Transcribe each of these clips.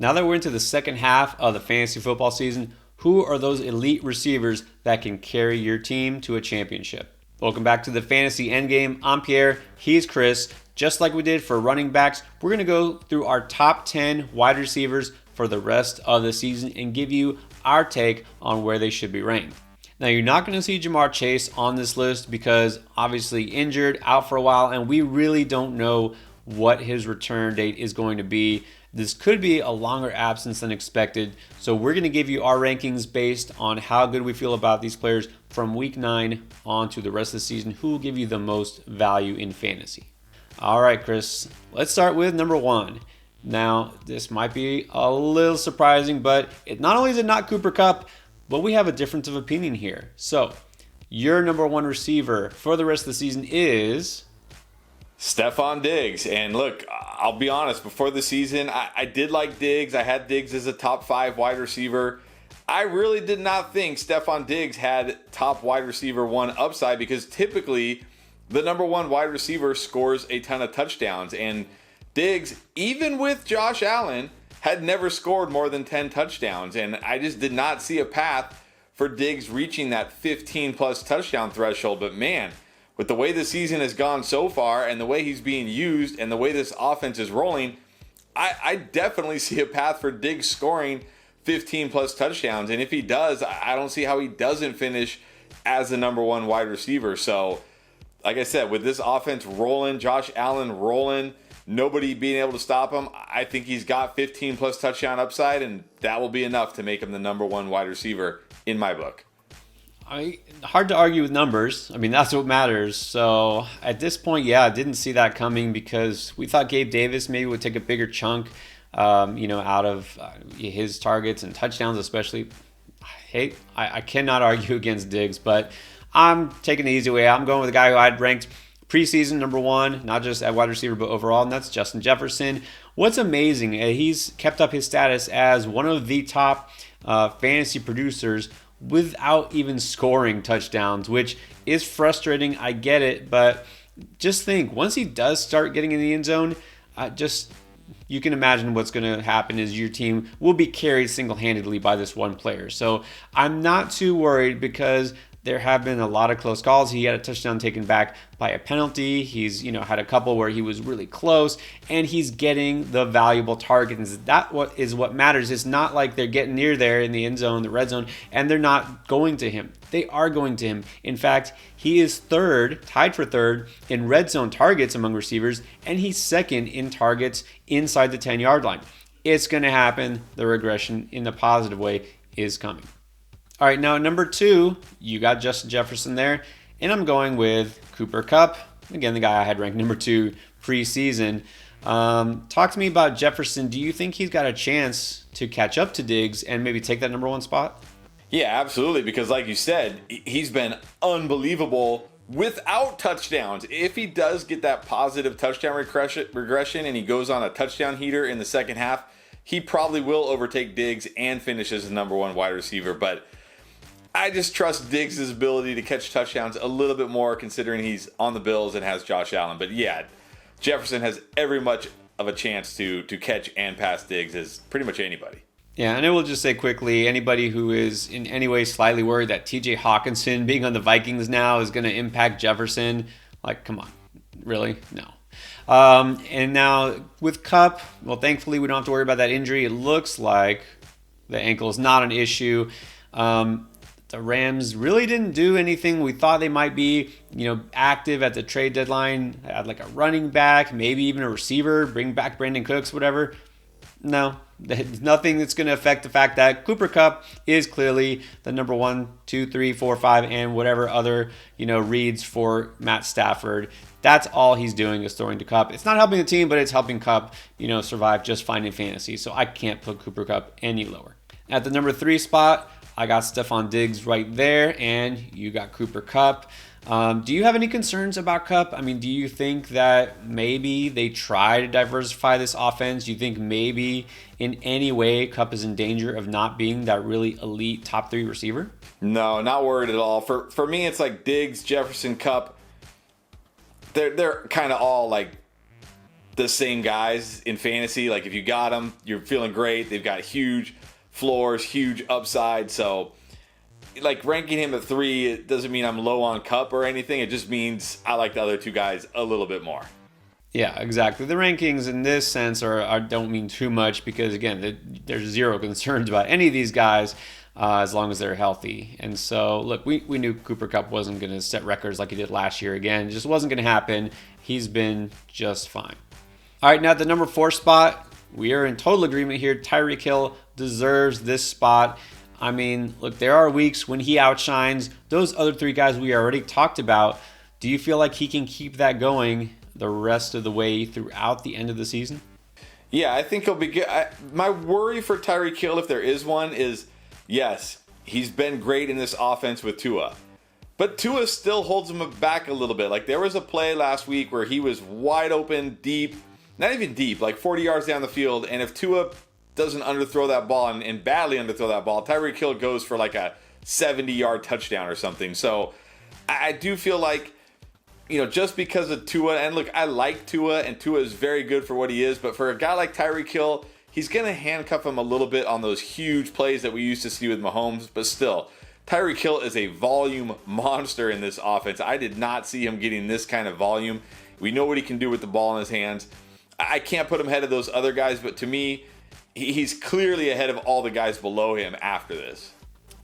Now that we're into the second half of the fantasy football season, who are those elite receivers that can carry your team to a championship? Welcome back to the Fantasy Endgame. I'm Pierre. He's Chris. Just like we did for running backs, we're going to go through our top 10 wide receivers for the rest of the season and give you our take on where they should be ranked. Now, you're not going to see Jamar Chase on this list because obviously injured, out for a while, and we really don't know what his return date is going to be. This could be a longer absence than expected. So we're going to give you our rankings based on how good we feel about these players from week 9 on to the rest of the season, who will give you the most value in fantasy. All right, Chris, let's start with number 1. Now, this might be a little surprising, but not only is it not Cooper Kupp, but we have a difference of opinion here. So, your number 1 receiver for the rest of the season is Stefon Diggs. And look, I'll be honest, before the season, I did like Diggs. I had Diggs as a top 5 wide receiver. I really did not think Stefon Diggs had top wide receiver 1 upside because typically the number 1 wide receiver scores a ton of touchdowns. And Diggs, even with Josh Allen, had never scored more than 10 touchdowns. And I just did not see a path for Diggs reaching that 15 plus touchdown threshold. But man, with the way the season has gone so far and the way he's being used and the way this offense is rolling, I definitely see a path for Diggs scoring 15 plus touchdowns. And if he does, I don't see how he doesn't finish as the number 1 wide receiver. So, like I said, with this offense rolling, Josh Allen rolling, nobody being able to stop him, I think he's got 15 plus touchdown upside, and that will be enough to make him the number 1 wide receiver in my book. Hard to argue with numbers. I mean, that's what matters. So at this point, I didn't see that coming because we thought Gabe Davis maybe would take a bigger chunk, out of his targets and touchdowns, especially. I cannot argue against Diggs, but I'm taking the easy way. I'm going with the guy who I'd ranked preseason number 1, not just at wide receiver, but overall, and that's Justin Jefferson. What's amazing, he's kept up his status as one of the top fantasy producers without even scoring touchdowns, which is frustrating. I get it, but just think, once he does start getting in the end zone, you can imagine what's going to happen is your team will be carried single-handedly by this one player. So I'm not too worried because there have been a lot of close calls. He had a touchdown taken back by a penalty. He's, had a couple where he was really close, and he's getting the valuable targets. That is what matters. It's not like they're getting near there in the end zone, the red zone, and they're not going to him. They are going to him. In fact, he is tied for third in red zone targets among receivers, and he's second in targets inside the 10-yard line. It's going to happen. The regression in the positive way is coming. All right, now number 2, you got Justin Jefferson there, and I'm going with Cooper Kupp. Again, the guy I had ranked number 2 preseason. Talk to me about Jefferson. Do you think he's got a chance to catch up to Diggs and maybe take that number 1 spot? Yeah, absolutely, because like you said, he's been unbelievable without touchdowns. If he does get that positive touchdown regression and he goes on a touchdown heater in the second half, he probably will overtake Diggs and finish as the number 1 wide receiver. But I just trust Diggs' ability to catch touchdowns a little bit more considering he's on the Bills and has Josh Allen. But yeah, Jefferson has every much of a chance to catch and pass Diggs as pretty much anybody. Yeah, and I will just say quickly, anybody who is in any way slightly worried that TJ Hawkinson being on the Vikings now is going to impact Jefferson, come on, really? No. And now with Kupp, well, thankfully we don't have to worry about that injury. It looks like the ankle is not an issue. The Rams really didn't do anything. We thought they might be, active at the trade deadline, add like a running back, maybe even a receiver, bring back Brandon Cooks, whatever. No, nothing that's going to affect the fact that Cooper Kupp is clearly the number 1, 2, 3, 4, 5, and whatever other, reads for Matt Stafford. That's all he's doing is throwing to Kupp. It's not helping the team, but it's helping Kupp, survive just fine in fantasy. So I can't put Cooper Kupp any lower. At the number 3 spot, I got Stefon Diggs right there, and you got Cooper Kupp. Do you have any concerns about Kupp? I mean, do you think that maybe they try to diversify this offense? Do you think maybe in any way Kupp is in danger of not being that really elite top 3 receiver? No, not worried at all. For me, it's like Diggs, Jefferson, Kupp. They're kind of all like the same guys in fantasy. Like if you got them, you're feeling great. They've got huge floors, huge upside. So like ranking him at 3, it doesn't mean I'm low on Kupp or anything. It just means I like the other 2 guys a little bit more. Yeah, exactly. The rankings in this sense don't mean too much because, again, there's zero concerns about any of these guys as long as they're healthy. And so, look, we knew Cooper Kupp wasn't going to set records like he did last year again. It just wasn't going to happen. He's been just fine. All right, now at the number 4 spot, we are in total agreement here. Tyreek Hill deserves this spot. I mean, look, there are weeks when he outshines those other 3 guys we already talked about. Do you feel like he can keep that going the rest of the way throughout the end of the season? Yeah, I think he'll be good. My worry for Tyreek Hill, if there is one, is yes, he's been great in this offense with Tua. But Tua still holds him back a little bit. Like there was a play last week where he was wide open, deep, not even deep, like 40 yards down the field. And if Tua doesn't underthrow that ball and badly underthrow that ball, Tyreek Hill goes for like a 70-yard touchdown or something. So I do feel like, just because of Tua, and look, I like Tua, and Tua is very good for what he is, but for a guy like Tyreek Hill, he's going to handcuff him a little bit on those huge plays that we used to see with Mahomes, but still, Tyreek Hill is a volume monster in this offense. I did not see him getting this kind of volume. We know what he can do with the ball in his hands. I can't put him ahead of those other guys, but to me, he's clearly ahead of all the guys below him after this.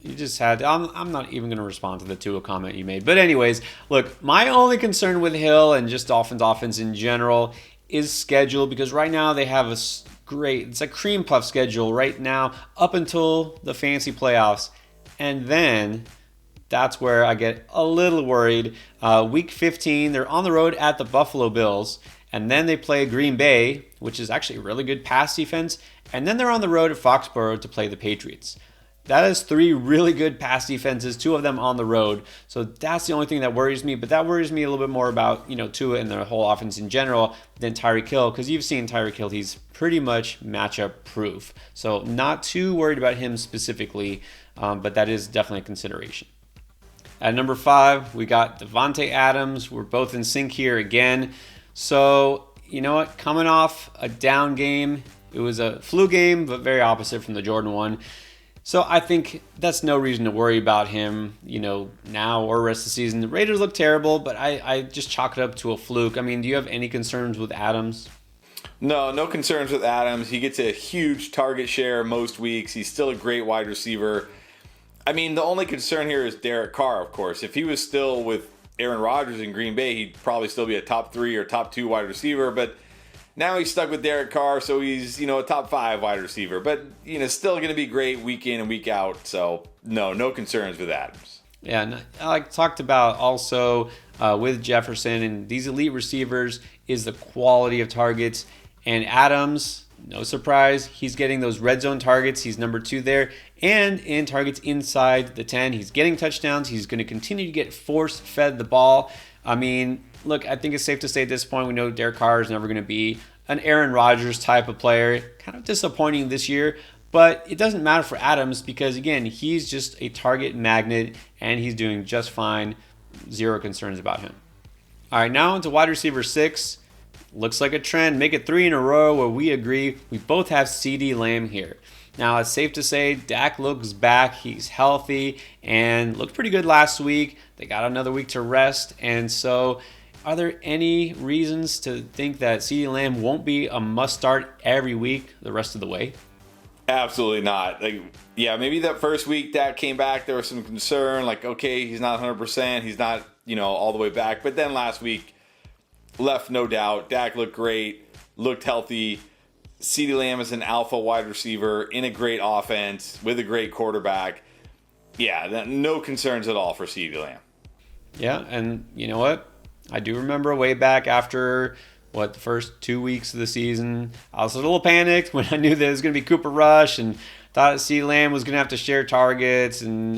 You just had to, I'm not even going to respond to the Tua comment you made. But anyways, look, my only concern with Hill and just Dolphins offense in general is schedule, because right now they have it's a cream puff schedule right now up until the fantasy playoffs. And then that's where I get a little worried. Week 15, they're on the road at the Buffalo Bills. And then they play Green Bay, which is actually a really good pass defense. And then they're on the road at Foxborough to play the Patriots. That is 3 really good pass defenses, 2 of them on the road. So that's the only thing that worries me. But that worries me a little bit more about, Tua and their whole offense in general than Tyreek Hill, because you've seen Tyreek Hill, he's pretty much matchup proof. So not too worried about him specifically, but that is definitely a consideration. At number 5, we got Davante Adams. We're both in sync here again. So, you know what? Coming off a down game, it was a flu game, but very opposite from the Jordan one. So I think that's no reason to worry about him, now or rest of the season. The Raiders look terrible, but I just chalk it up to a fluke. I mean, do you have any concerns with Adams? No concerns with Adams. He gets a huge target share most weeks. He's still a great wide receiver. I mean, the only concern here is Derek Carr, of course. If he was still with Aaron Rodgers in Green Bay, he'd probably still be a top 3 or top 2 wide receiver, but now he's stuck with Derek Carr, so he's, a top 5 wide receiver. But, still going to be great week in and week out. So, no concerns with Adams. Yeah, and I talked about also with Jefferson and these elite receivers is the quality of targets. And Adams, no surprise, he's getting those red zone targets. He's number 2 there. And in targets inside the 10, he's getting touchdowns. He's going to continue to get force-fed the ball. I mean, look, I think it's safe to say at this point we know Derek Carr is never going to be an Aaron Rodgers type of player. Kind of disappointing this year, but it doesn't matter for Adams because, again, he's just a target magnet and he's doing just fine. Zero concerns about him. All right, now into wide receiver 6. Looks like a trend. Make it 3 in a row where we agree. We both have CeeDee Lamb here. Now, it's safe to say Dak looks back. He's healthy and looked pretty good last week. They got another week to rest. And so, are there any reasons to think that CeeDee Lamb won't be a must-start every week the rest of the way? Absolutely not. Maybe that first week Dak came back, there was some concern. Okay, he's not 100%. He's not, all the way back. But then last week, left no doubt. Dak looked great, looked healthy. CeeDee Lamb is an alpha wide receiver in a great offense with a great quarterback. Yeah, no concerns at all for CeeDee Lamb. Yeah, and you know what? I do remember way back after, the first 2 weeks of the season, I was a little panicked when I knew that it was going to be Cooper Rush and thought CeeDee Lamb was going to have to share targets and,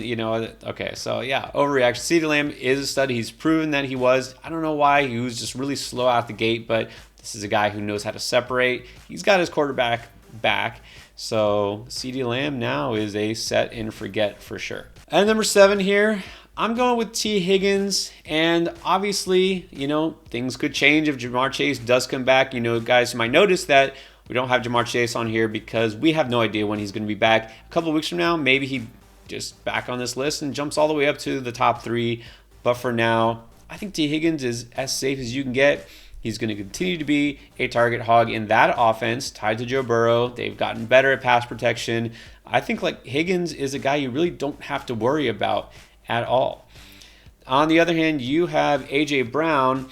okay. So, yeah, overreaction. CeeDee Lamb is a stud. He's proven that he was. I don't know why. He was just really slow out the gate, but this is a guy who knows how to separate. He's got his quarterback back. So CeeDee Lamb now is a set and forget for sure. And number 7 here, I'm going with T. Higgins, and obviously, things could change if Ja'Marr Chase does come back. Guys might notice that we don't have Ja'Marr Chase on here because we have no idea when he's going to be back. A couple of weeks from now, maybe he just back on this list and jumps all the way up to the top 3. But for now, I think T. Higgins is as safe as you can get. He's going to continue to be a target hog in that offense, tied to Joe Burrow. They've gotten better at pass protection. I think Higgins is a guy you really don't have to worry about at all. On the other hand, you have A.J. Brown.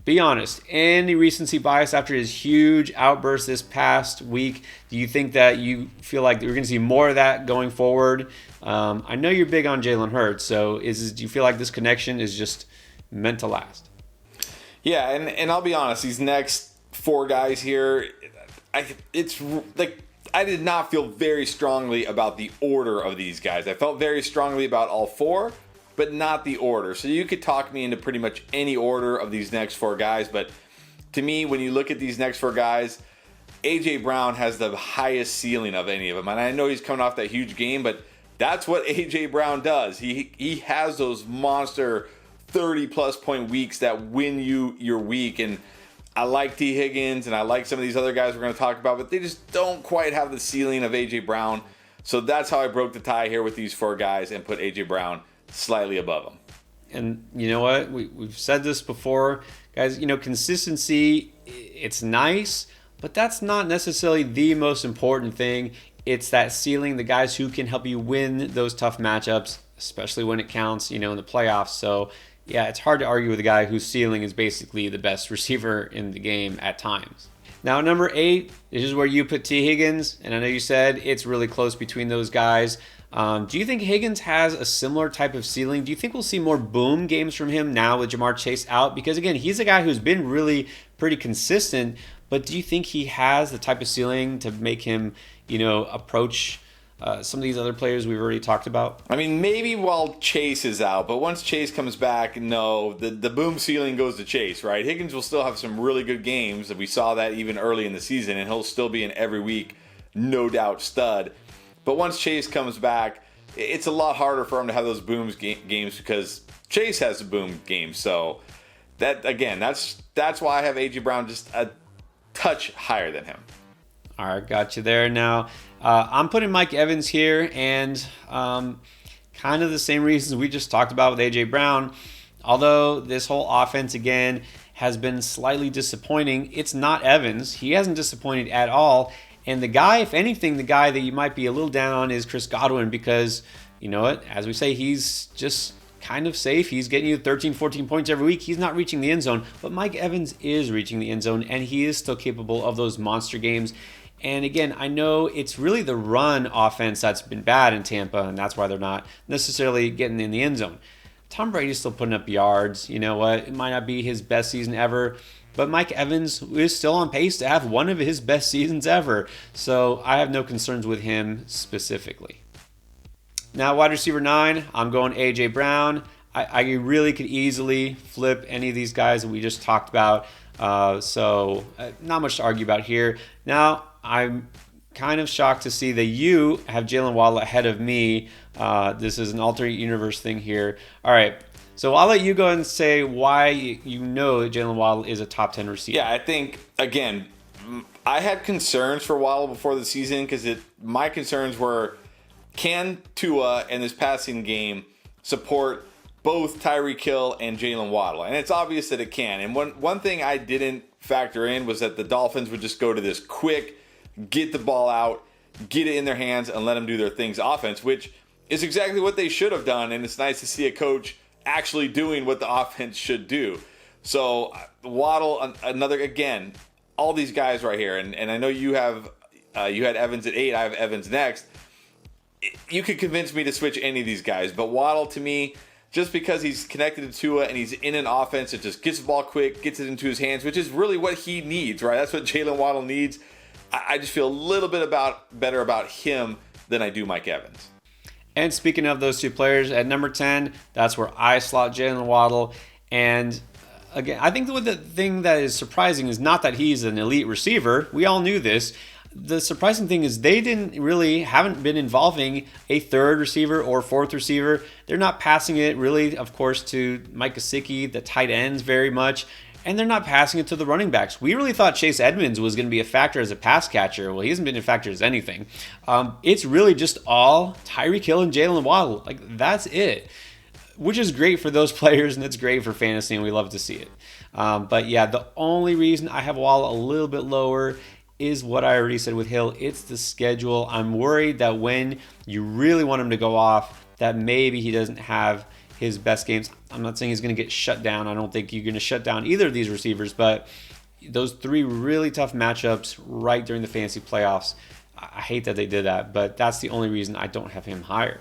Be honest, any recency bias after his huge outburst this past week? Do you think that you feel like we're going to see more of that going forward? I know you're big on Jalen Hurts, so do you feel like this connection is just meant to last? Yeah, and I'll be honest, these next 4 guys here, I did not feel very strongly about the order of these guys. I felt very strongly about all 4, but not the order. So you could talk me into pretty much any order of these next 4 guys, but to me, when you look at these next 4 guys, A.J. Brown has the highest ceiling of any of them. And I know he's coming off that huge game, but that's what A.J. Brown does. He has those monster 30-plus point weeks that win you your week. And I like T. Higgins and I like some of these other guys we're going to talk about, but they just don't quite have the ceiling of A.J. Brown. So that's how I broke the tie here with these 4 guys and put A.J. Brown slightly above them. And you know what? We've said this before. Guys, consistency, it's nice, but that's not necessarily the most important thing. It's that ceiling, the guys who can help you win those tough matchups, especially when it counts, in the playoffs. So, yeah, it's hard to argue with a guy whose ceiling is basically the best receiver in the game at times. Now, number 8, this is where you put T. Higgins, and I know you said it's really close between those guys. Do you think Higgins has a similar type of ceiling? Do you think we'll see more boom games from him now with Ja'Marr Chase out? Because, again, he's a guy who's been really pretty consistent, but do you think he has the type of ceiling to make him, approach some of these other players we've already talked about? I mean, maybe while Chase is out, but once Chase comes back, no, the boom ceiling goes to Chase, right? Higgins will still have some really good games. We saw that even early in the season, and he'll still be an every week, no doubt, stud. But once Chase comes back, it's a lot harder for him to have those boom games because Chase has the boom games. So that's why I have A.J. Brown just a touch higher than him. All right, got you there. Now, I'm putting Mike Evans here, and kind of the same reasons we just talked about with A.J. Brown. Although this whole offense, again, has been slightly disappointing, it's not Evans. He hasn't disappointed at all. And the guy, if anything, the guy that you might be a little down on is Chris Godwin because, you know what, as we say, he's just kind of safe. He's getting you 13, 14 points every week. He's not reaching the end zone, but Mike Evans is reaching the end zone, and he is still capable of those monster games. And again, I know it's really the run offense that's been bad in Tampa, and that's why they're not necessarily getting in the end zone. Tom Brady's still putting up yards. You know what? It might not be his best season ever, but Mike Evans is still on pace to have one of his best seasons ever. So I have no concerns with him specifically. Now, wide receiver 9, I'm going A.J. Brown. I really could easily flip any of these guys that we just talked about. So not much to argue about here. Now, I'm kind of shocked to see that you have Jalen Waddle ahead of me. This is an alternate universe thing here. All right. So I'll let you go and say why you know that Jalen Waddle is a top 10 receiver. Yeah, I think, again, I had concerns for Waddle before the season because my concerns were, can Tua and this passing game support both Tyreek Hill and Jalen Waddle? And it's obvious that it can. And one thing I didn't factor in was that the Dolphins would just go to this quick, get the ball out, get it in their hands, and let them do their things offense, which is exactly what they should have done. And it's nice to see a coach actually doing what the offense should do. So Waddle, another, again, all these guys right here, and I know you had Evans at 8, I have Evans next. You could convince me to switch any of these guys, but Waddle to me, just because he's connected to Tua and he's in an offense that just gets the ball quick, gets it into his hands, which is really what he needs, right? That's what Jalen Waddle needs. I just feel a little bit better about him than I do Mike Evans. And speaking of those two players, at number 10, that's where I slot Jalen Waddle. And again, I think the thing that is surprising is not that he's an elite receiver. We all knew this. The surprising thing is they haven't been involving a third receiver or fourth receiver. They're not passing it really, of course, to Mike Gesicki, the tight ends, very much. And they're not passing it to the running backs. We really thought Chase Edmonds was going to be a factor as a pass catcher. Well, he hasn't been a factor as anything. It's really just all Tyreek Hill and Jalen Waddle. Like, that's it. Which is great for those players, and it's great for fantasy, and we love to see it. But yeah, the only reason I have Waddle a little bit lower is what I already said with Hill. It's the schedule. I'm worried that when you really want him to go off, that maybe he doesn't have his best games. I'm not saying he's going to get shut down. I don't think you're going to shut down either of these receivers, but those three really tough matchups right during the fantasy playoffs, I hate that they did that, but that's the only reason I don't have him higher.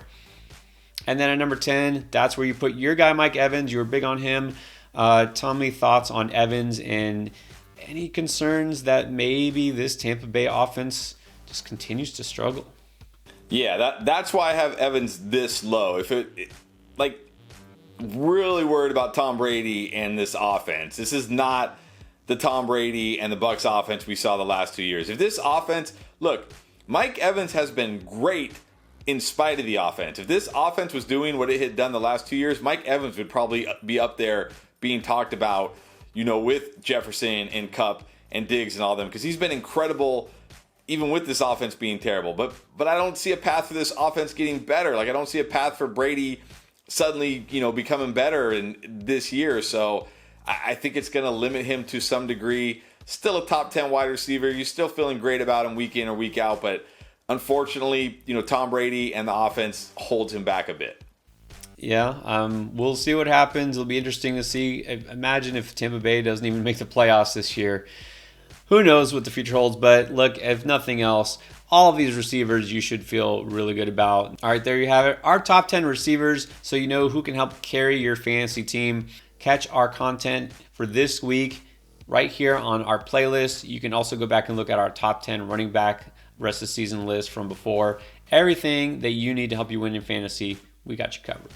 And then at number 10, that's where you put your guy, Mike Evans. You were big on him. Tell me thoughts on Evans and any concerns that maybe this Tampa Bay offense just continues to struggle. Yeah, that's why I have Evans this low. If really worried about Tom Brady and this offense. This is not the Tom Brady and the Bucs offense we saw the last 2 years. If this offense, look, Mike Evans has been great in spite of the offense. If this offense was doing what it had done the last 2 years, Mike Evans would probably be up there being talked about, with Jefferson and Kupp and Diggs and all them, because he's been incredible even with this offense being terrible. But I don't see a path for this offense getting better. Like, I don't see a path for Brady suddenly, becoming better in this year. So I think it's going to limit him to some degree. Still a top 10 wide receiver. You're still feeling great about him week in or week out, but unfortunately, Tom Brady and the offense holds him back a bit. Yeah, we'll see what happens. It'll be interesting to see. Imagine if Tampa Bay doesn't even make the playoffs this year. Who knows what the future holds, but look, if nothing else, all of these receivers you should feel really good about. All right, there you have it. Our top 10 receivers, so you know who can help carry your fantasy team. Catch our content for this week right here on our playlist. You can also go back and look at our top 10 running back rest of the season list from before. Everything that you need to help you win in fantasy, we got you covered.